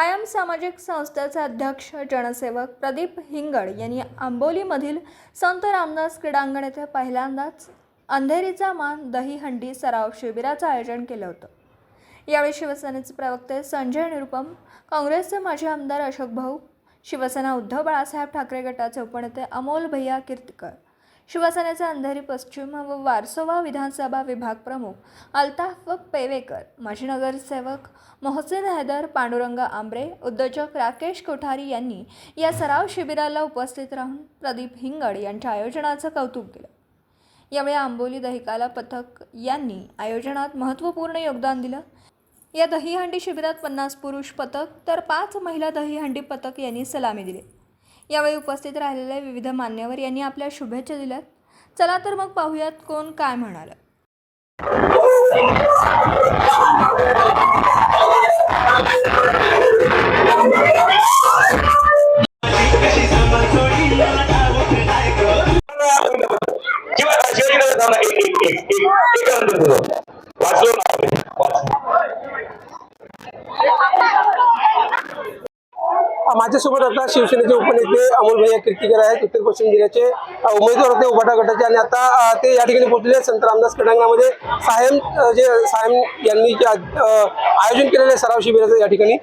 सायम सामाजिक संस्थेचे अध्यक्ष जनसेवक प्रदीप हिंगड यांनी आंबोलीमधील संत रामदास क्रीडांगण येथे पहिल्यांदाच अंधेरीचा मान दहीहंडी सराव शिबिराचं आयोजन केलं होतं। यावेळी शिवसेनेचे प्रवक्ते संजय निरुपम, काँग्रेसचे माजी आमदार अशोक भाऊ, शिवसेना उद्धव बाळासाहेब ठाकरे गटाचे उपनेते अमोल भैया कीर्तिकर, शिवसेनेचे अंधेरी पश्चिम व वारसोवा विधानसभा विभाग प्रमुख अल्ताफ पेवेकर, माजी नगरसेवक मोहसिन हैदर, पांडुरंग आंबरे, उद्योजक राकेश कोठारी यांनी या सराव शिबिराला उपस्थित राहून प्रदीप हिंगड यांच्या आयोजनाचं कौतुक केलं। यावेळी आंबोली दहिकाला पथक यांनी आयोजनात महत्त्वपूर्ण योगदान दिलं। या दहीहंडी शिबिरात 50 पुरुष पथक तर 5 महिला दहीहंडी पथक यांनी सलामी दिली। यावेळी उपस्थित राहिलेले विविध मान्यवर यांनी आपल्या शुभेच्छा दिल्यात। चला तर मग पाहूयात कोण काय म्हणाले। माझ्यासोबत आता शिवसेनेचे उपनेते अमोल भैया कीर्तिकर आहेत, उत्तर पश्चिम जिल्ह्याचे उमेदवार होते उभाटा गटाचे, आणि आता ते या ठिकाणी पोहोचलेले संत रामदास क्रीडांगणामध्ये सायम यांनी जे आयोजन केलेले सराव शिबिराचं या ठिकाणी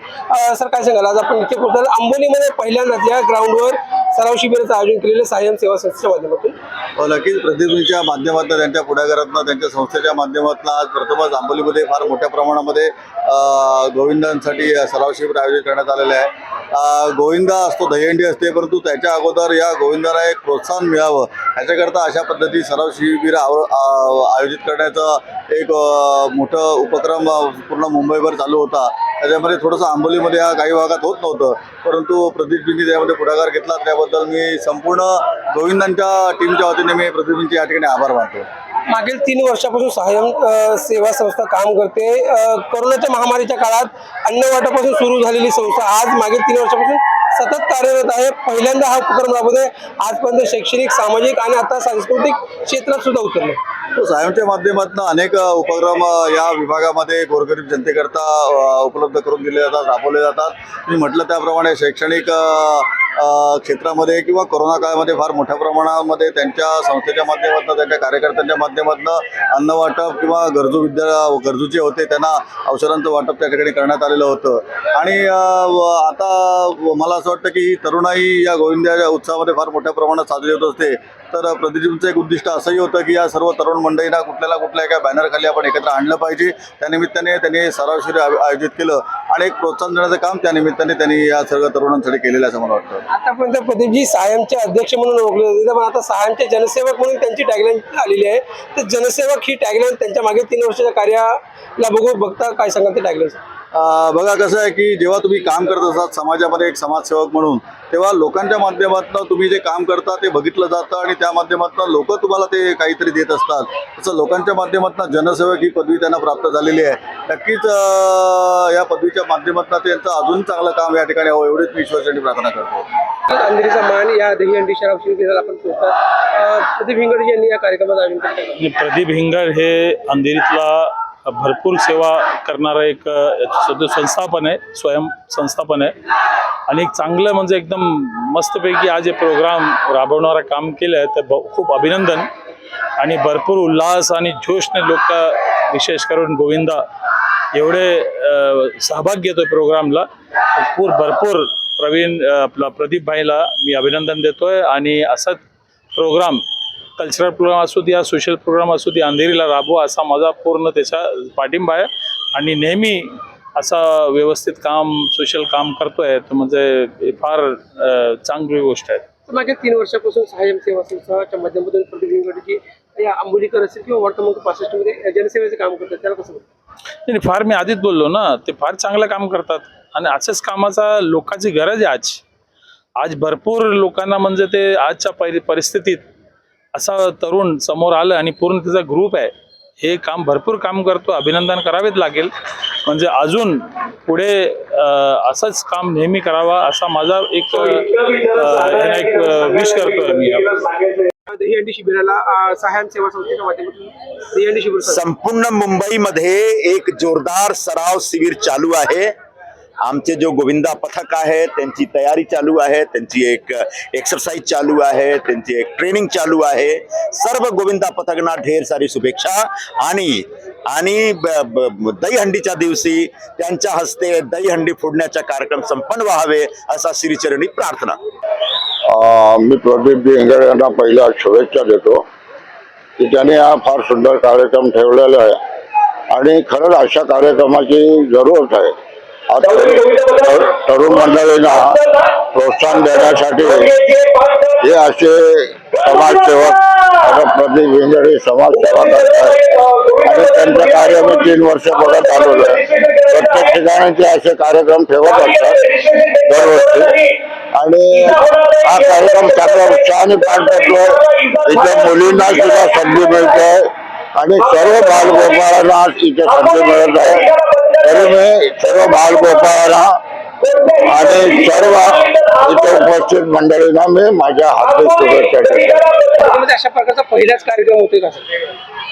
सर काय सांगाल, आज आपण इथे पोहोचलो आंबोलीमध्ये पहिल्यांदाच या ग्राउंडवर सराव शिबिराचं आयोजन केलेलं सायम सेवा संस्थेच्या माध्यमातून? नक्कीच प्रतिनिधीच्या माध्यमातून, त्यांच्या पुढाकारातून, त्यांच्या संस्थेच्या माध्यमातून आज प्रथमच आंबोलीमध्ये फार मोठ्या प्रमाणामध्ये गोविंदांसाठी सराव शिबिर आयोजित करण्यात आलेले आहे। गोविंदा असतो, दहीहंडी असते, परंतु त्याच्या अगोदर या गोविंदाला एक प्रोत्साहन मिळावं याच्याकरता अशा पद्धती सराव शिबिर आयोजित करण्याचा एक मोठा उपक्रम पूर्ण मुंबईभर चालू होता। त्याच्यामध्ये थोडंसं आंबोलीमध्ये हा काही भागात होत नव्हतं, परंतु प्रदीपजींनी त्यामध्ये पुढाकार घेतला, त्याबद्दल मी संपूर्ण गोविंदांच्या टीमच्या वतीने मी प्रदीपजींचे या ठिकाणी आभार मानतो। मागील 3 वर्षापासून सायम सेवा संस्था काम करते। कोरोनाच्या महामारीच्या काळात अन्नवाटापासून सुरू झालेली संस्था आज मागील 3 वर्षापासून सतत कार्यरत आहे। पहिल्यांदा हा उपक्रम राबवते, आजपर्यंत शैक्षणिक, सामाजिक आणि आता सांस्कृतिक क्षेत्रात सुद्धा उतरले। सायमच्या माध्यमातून अनेक उपक्रम या विभागामध्ये गोरगरीब जनतेकरता उपलब्ध करून दिले जातात, राबवले जातात। मी म्हटलं त्याप्रमाणे शैक्षणिक क्षेत्रामध्ये किंवा कोरोना काळामध्ये फार मोठ्या प्रमाणामध्ये त्यांच्या संस्थेच्या माध्यमातून, त्यांच्या कार्यकर्त्यांच्या माध्यमातून अन्न वाटप किंवा गरजूचे होते त्यांना औषधांचं वाटप त्या ठिकाणी करण्यात आलेलं होतं। आणि आता मला असं वाटतं की तरुणाई या गोविंदाच्या उत्सवामध्ये फार मोठ्या प्रमाणात साजरी होत असते। तर प्रदीपजींचं एक उद्दिष्ट असंही होतं की या सर्व तरुण मंडळींना कुठल्या एका बॅनरखाली आपण एकत्र आणलं पाहिजे। त्यानिमित्ताने त्यांनी सराव शिबिर आयोजित केलं आणि एक प्रोत्साहन देण्याचं काम त्यानिमित्ताने त्यांनी या सर्व तरुणांसाठी केलेलं असं मला वाटतं। आतापर्यंत प्रदीपजी सायमचे अध्यक्ष म्हणून ओळखले जाते, पण आता सायमचे जनसेवक म्हणून त्यांची टॅगलाईन आलेली आहे। तर जनसेवक ही टॅगलाईन त्यांच्या मागे 3 वर्षाच्या कार्याला बघता काय सांगा ते टॅगलाईन? बघा कसं आहे की जेव्हा तुम्ही काम करत असतात समाजामध्ये एक समाजसेवक म्हणून, तेव्हा लोकांच्या माध्यमातून तुम्ही जे काम करता ते बघितलं जातं आणि त्या माध्यमातून लोक तुम्हाला ते काहीतरी देत असतात। तसं लोकांच्या माध्यमातून जनसेवक ही पदवी त्यांना प्राप्त झालेली आहे। नक्कीच या पदवीच्या माध्यमातून त्यांचं अजून चांगलं काम या ठिकाणी हवं एवढीच मी ईश्वरासाठी प्रार्थना करतो। अंधेरीचा मान या दहीहंडी सराव शिबिराला आपण पोहोचतात। प्रदीप हिंगड यांनी या कार्यक्रमाचं आयोजन केलं। प्रदीप हिंगड हे अंधेरीतला भरपूर सेवा करणारा एक संस्थापन आहे, स्वयं संस्थापन आहे, आणि एक चांगलं म्हणजे एकदम मस्तपैकी आज हे प्रोग्राम राबवणारा काम केलं आहे, तर खूप अभिनंदन। आणि भरपूर उल्हास आणि जोशने लोक, विशेष करून गोविंदा एवढे सहभाग घेतोय प्रोग्रामला। भरपूर प्रदीप भाईला मी अभिनंदन देतोय। आणि असाच प्रोग्राम, कल्चरल प्रोग्राम असू द्या, सोशल प्रोग्राम असू द्या, अंधेरीला राबवा असा माझा पूर्ण त्याचा पाठिंबा आहे। आणि नेहमी असा व्यवस्थित काम, सोशल काम करतोय, तर म्हणजे फार चांगली गोष्ट आहे। मागील 3 वर्षापासून सायम सेवा संस्थाच्या माध्यमातून प्रदीप हिंगडजी या आंबोलीकर असतील किंवा वार्ड क्रमांक 65 मध्ये जनसेवेचे काम करतात, त्याला कसं बघतात? नाही, फार मी आधीच बोललो ना, ते फार चांगलं काम करतात आणि अशाच कामाचा लोकांची गरज आहे। आज भरपूर लोकांना म्हणजे ते आजच्या परिस्थितीत असा तरुण समोर आलं आणि पूर्ण त्याचा ग्रुप आहे, हे काम भरपूर काम करतो, अभिनंदन करावेच लागेल। म्हणजे अजून पुढे असंच काम नेहमी करावा असा माझा एक विश करतोय मी। दहीहंडी शिबिराला सायम सेवा संस्थेच्या माध्यमातून दहीहंडी शिबिर संपूर्ण मुंबईमध्ये एक जोरदार सराव शिबिर चालू आहे। आमचे जो गोविंदा पथक आहे त्यांची तयारी चालू आहे, त्यांची एक एक्सरसाइज चालू आहे, त्यांची एक ट्रेनिंग चालू आहे. सर्व गोविंदा पथकना ढेर सारी शुभेच्छा आणि दहीहंडीच्या दिवशी त्यांच्या हस्ते दहीहंडी फोडण्याचा कार्यक्रम संपन्न व्हावे असा श्रीचरणी प्रार्थना. मी प्रदीपजी हिंगड यांना पहिला शुभेच्छा देतो की त्याने हा फार सुंदर कार्यक्रम ठेवलेला आहे आणि खरंच अशा कार्यक्रमाची जरूरत आहे. आता तरुण मंडळींना प्रोत्साहन देण्यासाठी हे असे समाजसेवक आता प्रदीप हिंगड हे समाजसेवा करतात आणि त्यांचं कार्य मी 3 वर्ष बघत आलेलो आहे. प्रत्येक ठिकाणी ते असे कार्यक्रम ठेवत असतात दरवर्षी आणि हा कार्यक्रम चांगल्या उत्साहाने पार पडतो. इथे मुलींना सुद्धा संधी मिळते आणि सर्व बालगोपाळांना इथे संधी मिळत आहे. तरी मी सर्व बालगोपाळांना आणि सर्व इथे उपस्थित मंडळींना मी माझ्या हार्दिक शुभेच्छा देतो. अशा प्रकारचा पहिलाच कार्यक्रम होतोय का?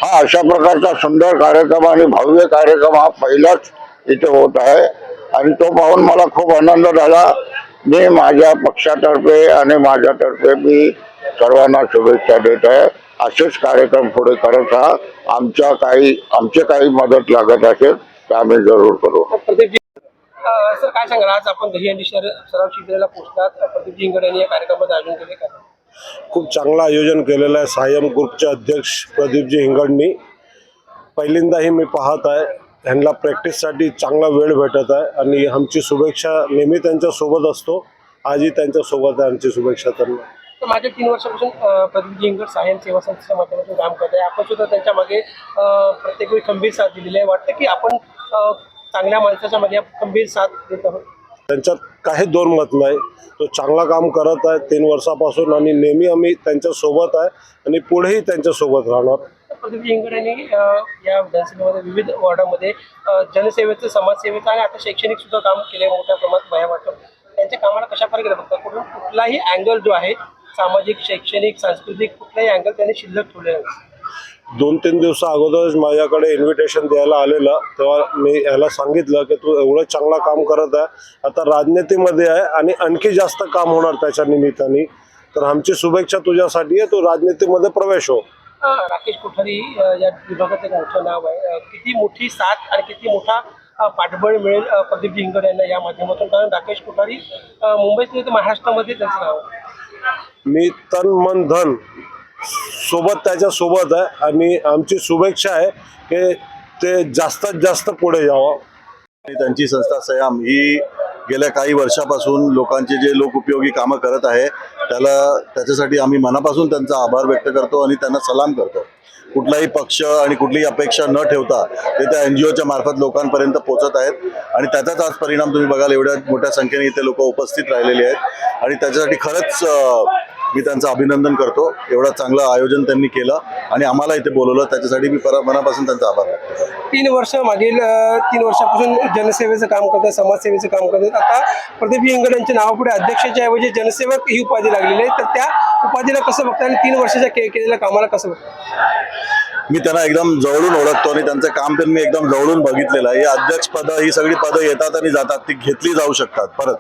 हा अशा प्रकारचा सुंदर कार्यक्रम आणि भव्य कार्यक्रम हा पहिलाच इथे होत आहे आणि तो पाहून मला खूप आनंद झाला. मी माझ्या पक्षातर्फे आणि माझ्यातर्फे मी सर्वांना शुभेच्छा देत आहे. असेच कार्यक्रम पुढे करत राहा. आमचे काही मदत लागत असेल तर आम्ही जरूर करू. प्रदीपजी सर काय सांगाल, आज आपण दहीहंडी सराव शिबिराला पोहोचलात. प्रदीपजी हिंगड यांनी या कार्यक्रमात आयोजन केले का? खूप चांगलं आयोजन केलेलं आहे. सायम ग्रुपचे अध्यक्ष प्रदीपजी हिंगडनी पहिल्यांदाही मी पाहत आहे. ह्यांना प्रॅक्टिससाठी चांगला वेळ भेटत आहे आणि आमची शुभेच्छा नेहमी त्यांच्या सोबत असतो. आजही त्यांच्या सोबत आहे. आमची शुभेच्छा त्यांना. तर मागील 3 वर्षापासून प्रदीपजी हिंगड सायम सेवा संस्थेच्या माध्यमातून काम करत आहे. आपण सुद्धा त्यांच्या मागे प्रत्येक वेळी खंबीर साथ दिलेली आहे. वाटतं की आपण चांगल्या माणसाच्या मागे खंबीर साथ देत आहोत. त्यांच्यात काही दोन मत नाही. तो चांगला काम करत आहे 3 वर्षापासून आणि नेहमी आम्ही त्यांच्या सोबत आहे आणि पुढेही त्यांच्या सोबत राहणार. प्रदीपजी हिंगड यांनी या विधानसभेमध्ये विविध वॉर्डामध्ये जनसेवेचं, समाजसेवेचं आणि आता शैक्षणिक सुद्धा काम केले मोठ्या प्रमाणात बाहेर वाटतं. त्यांच्या कामाला कशा प्रकारे बघता? कुठलाही अँगल जो आहे सामाजिक, शैक्षणिक, सांस्कृतिक कुठलाही अँगल त्यांनी शिल्लक ठेवलेला नाही. 2-3 दिवसा अगोदरच माझ्याकडे इन्व्हिटेशन द्यायला आलेलं, तेव्हा मी याला सांगितलं की तू एवढं चांगलं काम करत आहे, आता राजनीतीमध्ये आहे आणि आणखी जास्त काम होणार त्याच्या निमित्ताने. तर आमची शुभेच्छा तुझ्यासाठी आहे. तू राजनीतीमध्ये प्रवेश हो. राकेश कोठारी या विभागाचं एक मोठं नाव आहे. किती मोठी साथ आणि किती मोठा पाठबळ मिळेल प्रदीपजी हिंगड यांना या माध्यमातून? कारण राकेश कोठारी मुंबईत तर महाराष्ट्रामध्ये त्यांचं नाव आहे. मी तन मन धन सोबत त्याच्या सोबत आहे आणि आमची शुभेच्छा आहे की ते जास्तीत जास्त पुढे जावं. त्यांची संस्था सयाम ही गेल्या काही वर्षापासून लोकांचे जे लोकउपयोगी कामं करत आहे त्याच्यासाठी आम्ही मनापासून त्यांचा आभार व्यक्त करतो आणि त्यांना सलाम करतो. कुठलाही पक्ष आणि कुठलीही अपेक्षा न ठेवता ते त्या NGOच्या मार्फत लोकांपर्यंत पोहोचत आहेत आणि त्याचाच आज परिणाम तुम्ही बघाल. एवढ्या मोठ्या संख्येने इथे लोक उपस्थित राहिलेले आहेत आणि त्याच्यासाठी खरंच मी त्यांचं अभिनंदन करतो. एवढं चांगलं आयोजन त्यांनी केलं आणि आम्हाला इथे बोलवलं, त्याच्यासाठी मी मनापासून त्यांचा आभार व्यक्त करतो. मागील 3 वर्षापासून जनसेवेचं काम करतात, समाजसेवेचं काम करतात. आता प्रदीप हिंगड यांच्या नावापुढे अध्यक्षाच्या ऐवजी जनसेवक ही उपाधी लागलेली आहे. तर त्या उपाधीला कसं बघता आणि 3 वर्षाच्या केलेल्या कामाला कसं बघता? मी त्यांना एकदम जवळून ओळखतो आणि त्यांचं काम त्यांनी मी एकदम जवळून बघितलेलं आहे. ही अध्यक्ष पदं ही सगळी पदं येतात आणि जातात, ती घेतली जाऊ शकतात परत,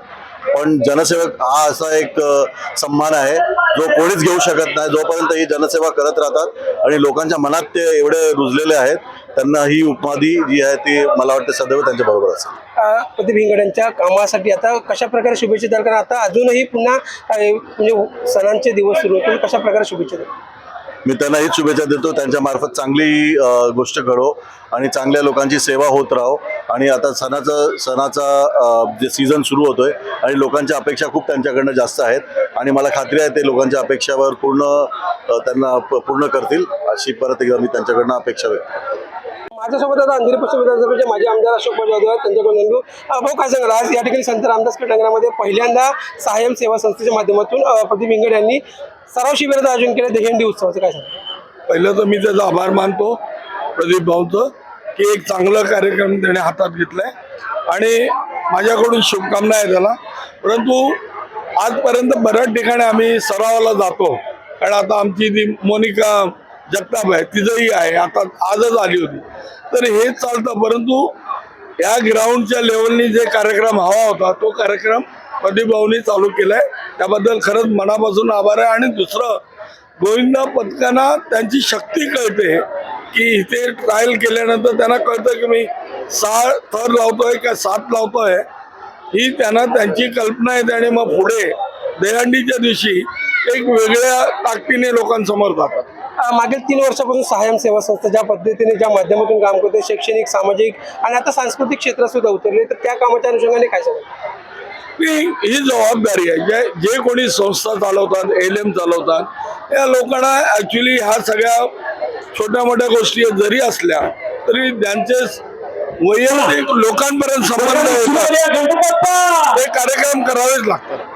पण जनसेवक हा असा एक सन्मान आहे जो कोणीच घेऊ शकत नाही. जोपर्यंत ही जनसेवा करत राहतात आणि लोकांच्या मनात ते एवढे रुजलेले आहेत, त्यांना ही उपाधी जी आहे ती मला वाटतं सदैव त्यांच्या बरोबर असेल. प्रदीप हिंगड यांच्या कामासाठी आता कशा प्रकारे शुभेच्छा द्याल? कारण आता अजूनही पुन्हा म्हणजे सणांचे दिवस सुरू होतील, कशा प्रकारे शुभेच्छा द्याल? मी त्यांना हीच शुभेच्छा देतो. त्यांच्या मार्फत चांगली गोष्ट घडो आणि चांगल्या लोकांची सेवा होत राहो. आणि आता सणाचा जे सीझन सुरू होतोय आणि लोकांच्या अपेक्षा खूप त्यांच्याकडनं जास्त आहेत आणि मला खात्री आहे ते लोकांच्या अपेक्षावर त्यांना पूर्ण करतील अशी परत एकदा मी त्यांच्याकडनं अपेक्षा व्यक्त करतो. माझ्यासोबत आता अंधेरी पश्चिम विधानसभेचे माजी आमदार अशोक जाधव आहेत, त्यांच्याकडून भाऊ काय सांगाल? आज या ठिकाणी संत रामदास क्रीडांगणामध्ये पहिल्यांदा सायम सेवा संस्थेच्या माध्यमातून प्रदीप हिंगड यांनी सराव शिबिराचं आयोजन केलं दहीहंडी उत्सवाचं, काय सांगा? पहिलं तर मी त्याचा आभार मानतो प्रदीप भाऊचं की एक चांगला कार्यक्रम त्याने हातात घेतलाय आणि माझ्याकडून शुभकामना आहे त्याला. परंतु आजपर्यंत बऱ्याच ठिकाणी आम्ही सरावाला जातो, कारण आता आमची ती मोनिका जगताप आहे, तिचंही आहे, आता आजच आली होती, तर हेच चालतं. परंतु या ग्राउंडच्या लेवलनी जे कार्यक्रम हवा होता तो कार्यक्रम प्रदीप भाऊनी चालू केलाय, त्याबद्दल खरंच मनापासून आभार आहे. आणि दुसरं, गोविंदा पथकांना त्यांची शक्ती कळते की इथे ट्रायल केल्यानंतर त्यांना कळतं की मी 6 थर लावतोय का 7 लावतोय, ही त्यांना त्यांची कल्पना येते. आणि मग पुढे दहीहंडीच्या दिवशी एक वेगळ्या ताकदीने लोकांसमोर जातात. मागील 3 वर्षापासून सहाय्यम सेवा संस्था ज्या पद्धतीने ज्या माध्यमातून काम करते, शैक्षणिक, सामाजिक आणि आता सांस्कृतिक क्षेत्रात सुद्धा उतरले, तर त्या कामाच्या अनुषंगाने काय सांगाल? ही जबाबदारी आहे. जे कोणी संस्था चालवतात, LM चालवतात, या लोकांना ॲक्च्युली ह्या सगळ्या छोट्या मोठ्या गोष्टी जरी असल्या तरी त्यांचे वैयक्तिक लोकांपर्यंत संबंध होतात, ते कार्यक्रम करावेच लागतात.